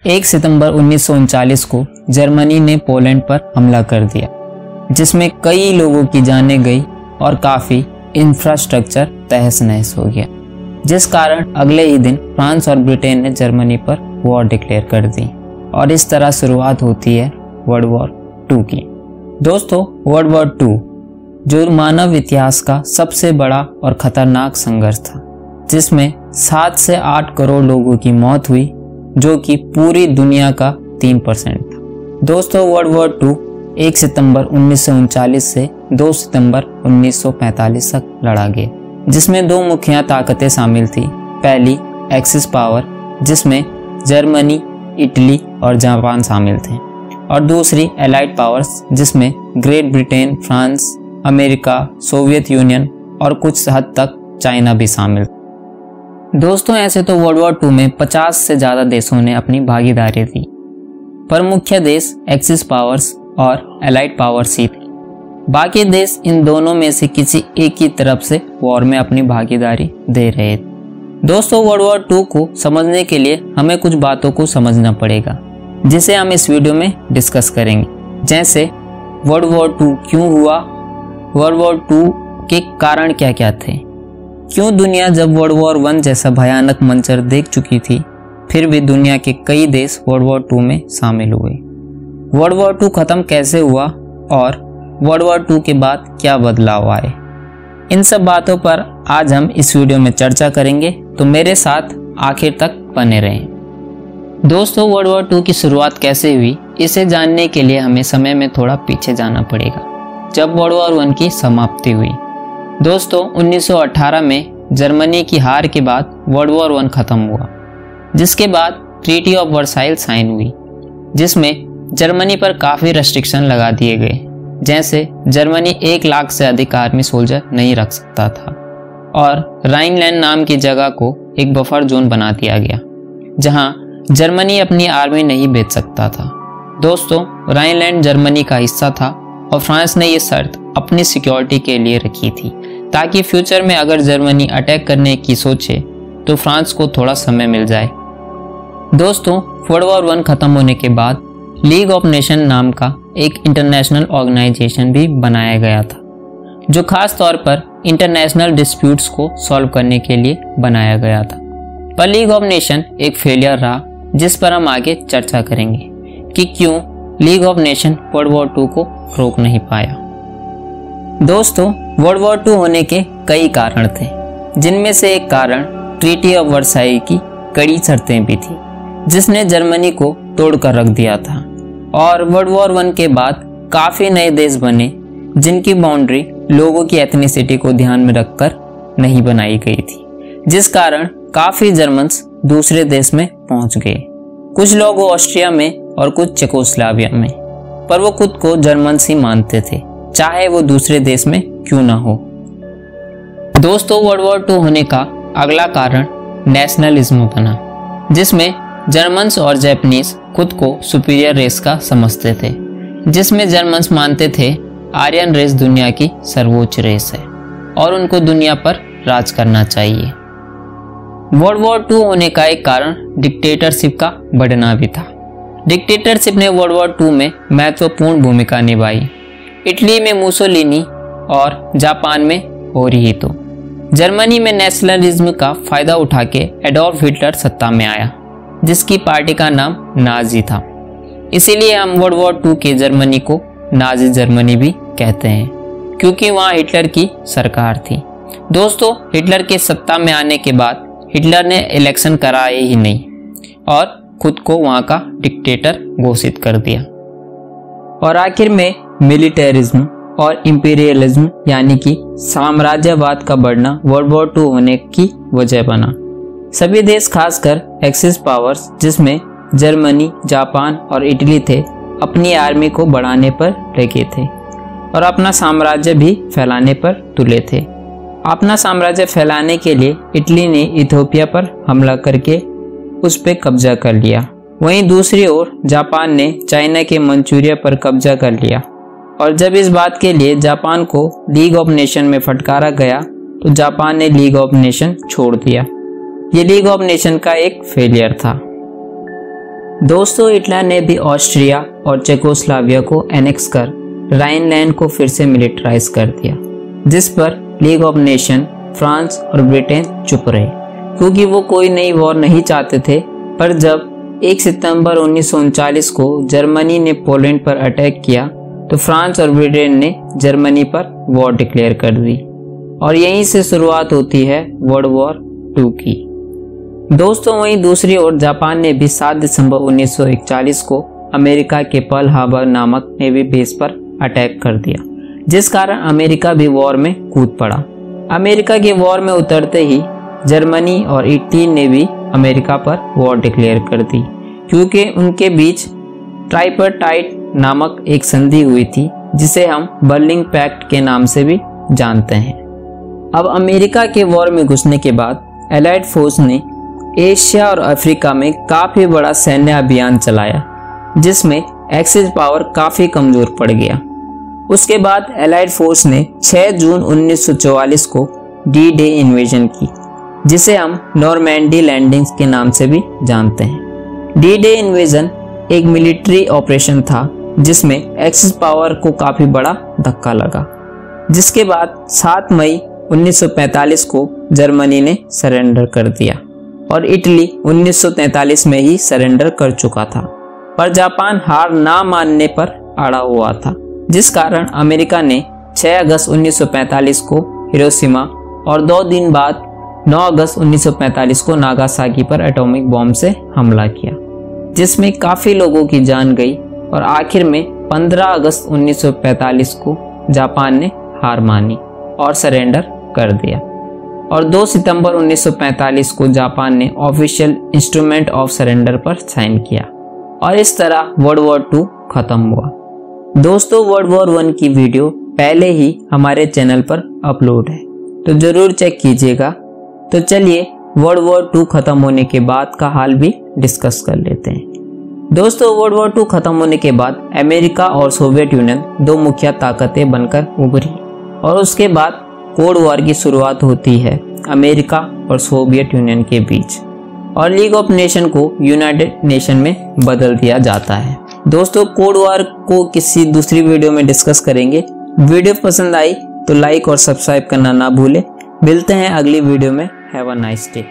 1 सितंबर 1939 को जर्मनी ने पोलैंड पर हमला कर दिया, जिसमें कई लोगों की जानें गई और काफ़ी इंफ्रास्ट्रक्चर तहस नहस हो गया, जिस कारण अगले ही दिन फ्रांस और ब्रिटेन ने जर्मनी पर वॉर डिक्लेयर कर दी और इस तरह शुरुआत होती है वर्ल्ड वॉर 2 की। दोस्तों, वर्ल्ड वॉर 2 जो मानव इतिहास का सबसे बड़ा और खतरनाक संघर्ष था, जिसमें 7 से 8 करोड़ लोगों की मौत हुई, जो कि पूरी दुनिया का 3% था। दोस्तों, वर्ल्ड वॉर 2 1 सितंबर 1939 से 2 सितंबर 1945 तक लड़ा गया, जिसमें 2 मुख्य ताकतें शामिल थी। पहली एक्सिस पावर, जिसमें जर्मनी, इटली और जापान शामिल थे, और दूसरी एलाइड पावर्स, जिसमें great Britain, France, America, Soviet union और कुछ हद तक चाइना भी शामिल। दोस्तों, ऐसे तो वर्ल्ड वॉर 2 में 50 से ज़्यादा देशों ने अपनी भागीदारी दी, पर मुख्य देश एक्सिस पावर्स और एलाइड पावर्स ही थे। बाकी देश इन दोनों में से किसी एक ही तरफ से वॉर में अपनी भागीदारी दे रहे थे। दोस्तों, वर्ल्ड वॉर 2 को समझने के लिए हमें कुछ बातों को समझना पड़ेगा, जिसे हम इस वीडियो में डिस्कस करेंगे। जैसे वर्ल्ड वॉर 2 क्यों हुआ, वर्ल्ड वॉर 2 के कारण क्या क्या थे, क्यों दुनिया जब वर्ल्ड वॉर 1 जैसा भयानक मंजर देख चुकी थी फिर भी दुनिया के कई देश वर्ल्ड वॉर 2 में शामिल हुए, वर्ल्ड वॉर 2 खत्म कैसे हुआ और वर्ल्ड वॉर 2 के बाद क्या बदलाव आए। इन सब बातों पर आज हम इस वीडियो में चर्चा करेंगे, तो मेरे साथ आखिर तक बने रहें। दोस्तों, वर्ल्ड वॉर 2 की शुरुआत कैसे हुई, इसे जानने के लिए हमें समय में थोड़ा पीछे जाना पड़ेगा, जब वर्ल्ड वॉर 1 की समाप्ति हुई। दोस्तों, 1918 में जर्मनी की हार के बाद वर्ल्ड वॉर 1 खत्म हुआ, जिसके बाद ट्रीटी ऑफ वर्साइल साइन हुई, जिसमें जर्मनी पर काफ़ी रेस्ट्रिक्शन लगा दिए गए। जैसे जर्मनी 1 लाख से अधिक आर्मी सोल्जर नहीं रख सकता था, और राइनलैंड नाम की जगह को एक बफर जोन बना दिया गया, जहां जर्मनी अपनी आर्मी नहीं भेज सकता था। दोस्तों, राइनलैंड जर्मनी का हिस्सा था और फ्रांस ने ये शर्त अपनी सिक्योरिटी के लिए रखी थी, ताकि फ्यूचर में अगर जर्मनी अटैक करने की सोचे तो फ्रांस को थोड़ा समय मिल जाए। दोस्तों, वर्ल्ड वॉर 1 खत्म होने के बाद लीग ऑफ नेशन नाम का एक इंटरनेशनल ऑर्गेनाइजेशन भी बनाया गया था, जो खास तौर पर इंटरनेशनल डिस्प्यूट्स को सॉल्व करने के लिए बनाया गया था। पर लीग ऑफ नेशन एक फेलियर रहा, जिस पर हम आगे चर्चा करेंगे कि क्यों league of nation world war 2 को रोक नहीं पाया। दोस्तों, वर्ल्ड वॉर 2 होने के कई कारण थे, जिनमें से एक कारण ट्रीटी ऑफ वर्साइल की कड़ी शर्तें भी थी, जिसने जर्मनी को तोड़कर रख दिया था। और वर्ल्ड वॉर 1 के बाद काफ़ी नए देश बने, जिनकी बाउंड्री लोगों की एथनिसिटी को ध्यान में रखकर नहीं बनाई गई थी, जिस कारण काफ़ी जर्मन्स दूसरे देश में पहुंच गए। कुछ लोग ऑस्ट्रिया में और कुछ चेकोस्लोवाकिया में, पर वो खुद को जर्मन्स ही मानते थे, चाहे वो दूसरे देश में क्यों ना हो। दोस्तों, वर्ल्ड वॉर 2 होने का अगला कारण नेशनलिज्म बना, जिसमें जर्मन्स और जापानीज खुद को सुपीरियर रेस का समझते थे, जिसमें जर्मन्स मानते थे आर्यन रेस दुनिया की सर्वोच्च रेस है और उनको दुनिया पर राज करना चाहिए। वर्ल्ड वॉर 2 होने का एक कारण डिक्टेटरशिप का बढ़ना भी था। डिक्टेटरशिप ने वर्ल्ड वॉर 2 में महत्वपूर्ण भूमिका निभाई। इटली में मुसोलिनी और जापान में हिरोहितो। जर्मनी में नेशनलिज्म का फायदा उठा के एडोल्फ हिटलर सत्ता में आया, जिसकी पार्टी का नाम नाजी था। इसीलिए हम वर्ल्ड वॉर 2 के जर्मनी को नाजी जर्मनी भी कहते हैं, क्योंकि वहाँ हिटलर की सरकार थी। दोस्तों, हिटलर के सत्ता में आने के बाद हिटलर ने इलेक्शन कराए ही नहीं और खुद को वहाँ का डिक्टेटर घोषित कर दिया। और आखिर में मिलिटरिज्म और इंपीरियलिज्म यानी कि साम्राज्यवाद का बढ़ना वर्ल्ड वॉर 2 होने की वजह बना। सभी देश, खासकर एक्सिस पावर्स जिसमें जर्मनी, जापान और इटली थे, अपनी आर्मी को बढ़ाने पर लगे थे और अपना साम्राज्य भी फैलाने पर तुले थे। अपना साम्राज्य फैलाने के लिए इटली ने इथियोपिया पर हमला करके उस पर कब्जा कर लिया। वहीं दूसरी ओर जापान ने चाइना के मंचूरिया पर कब्जा कर लिया। और जब इस बात के लिए जापान को लीग ऑफ नेशन में फटकारा गया तो जापान ने लीग ऑफ नेशन छोड़ दिया। ये लीग ऑफ नेशन का एक फेलियर था। दोस्तों हिटलर ने भी ऑस्ट्रिया और चेकोस्लोवाकिया को एनेक्स कर राइनलैंड को फिर से मिलिटराइज कर दिया, जिस पर लीग ऑफ नेशन, फ्रांस और ब्रिटेन चुप रहे क्योंकि वो कोई नई वॉर नहीं चाहते थे। पर जब 1 सितंबर 1939 को जर्मनी ने पोलैंड पर अटैक किया तो फ्रांस और ब्रिटेन ने जर्मनी पर वॉर डिक्लेयर कर दी और यहीं से शुरुआत होती है वर्ल्ड वॉर 2 की। दोस्तों वहीं दूसरी ओर जापान ने भी 7 दिसंबर 1941 को अमेरिका के पर्ल हार्बर नामक नेवी बेस पर अटैक कर दिया, जिस कारण अमेरिका भी वॉर में कूद पड़ा। अमेरिका के वॉर में उतरते ही जर्मनी और इटली ने भी अमेरिका पर वॉर डिक्लेयर कर दी क्योंकि उनके बीच ट्राइपार्टाइट नामक एक संधि हुई थी जिसे हम बर्लिन पैक्ट के नाम से भी जानते हैं। अब अमेरिका के वॉर में घुसने के बाद एलाइड फोर्स ने एशिया और अफ्रीका में काफ़ी बड़ा सैन्य अभियान चलाया, जिसमें एक्सिस पावर काफ़ी कमज़ोर पड़ गया। उसके बाद एलाइड फोर्स ने 6 जून 1944 को डी डे इन्वेजन की, जिसे हम नॉर्मैंडी लैंडिंग्स के नाम से भी जानते हैं। डी डे इन्वेजन एक मिलिट्री ऑपरेशन था जिसमें एक्सिस पावर को काफ़ी बड़ा धक्का लगा, जिसके बाद 7 मई 1945 को जर्मनी ने सरेंडर कर दिया और इटली 1943 में ही सरेंडर कर चुका था। पर जापान हार ना मानने पर अड़ा हुआ था, जिस कारण अमेरिका ने 6 अगस्त 1945 को हिरोशिमा और 2 दिन बाद 9 अगस्त 1945 को नागासाकी पर एटॉमिक बॉम्ब से हमला किया, जिसमें काफ़ी लोगों की जान गई और आखिर में 15 अगस्त 1945 को जापान ने हार मानी और सरेंडर कर दिया और 2 सितंबर 1945 को जापान ने ऑफिशियल इंस्ट्रूमेंट ऑफ सरेंडर पर साइन किया और इस तरह वर्ल्ड वॉर 2 खत्म हुआ। दोस्तों वर्ल्ड वॉर 1 की वीडियो पहले ही हमारे चैनल पर अपलोड है, तो ज़रूर चेक कीजिएगा। तो चलिए वर्ल्ड वॉर 2 खत्म होने के बाद का हाल भी डिस्कस कर लेते हैं। दोस्तों वर्ल्ड वॉर 2 खत्म होने के बाद अमेरिका और सोवियत यूनियन 2 मुख्य ताकतें बनकर उभरी और उसके बाद कोल्ड वॉर की शुरुआत होती है अमेरिका और सोवियत यूनियन के बीच और लीग ऑफ नेशन को यूनाइटेड नेशन में बदल दिया जाता है। दोस्तों कोल्ड वॉर को किसी दूसरी वीडियो में डिस्कस करेंगे। वीडियो पसंद आई तो लाइक और सब्सक्राइब करना ना भूलें। मिलते हैं अगली वीडियो में। Have a nice day.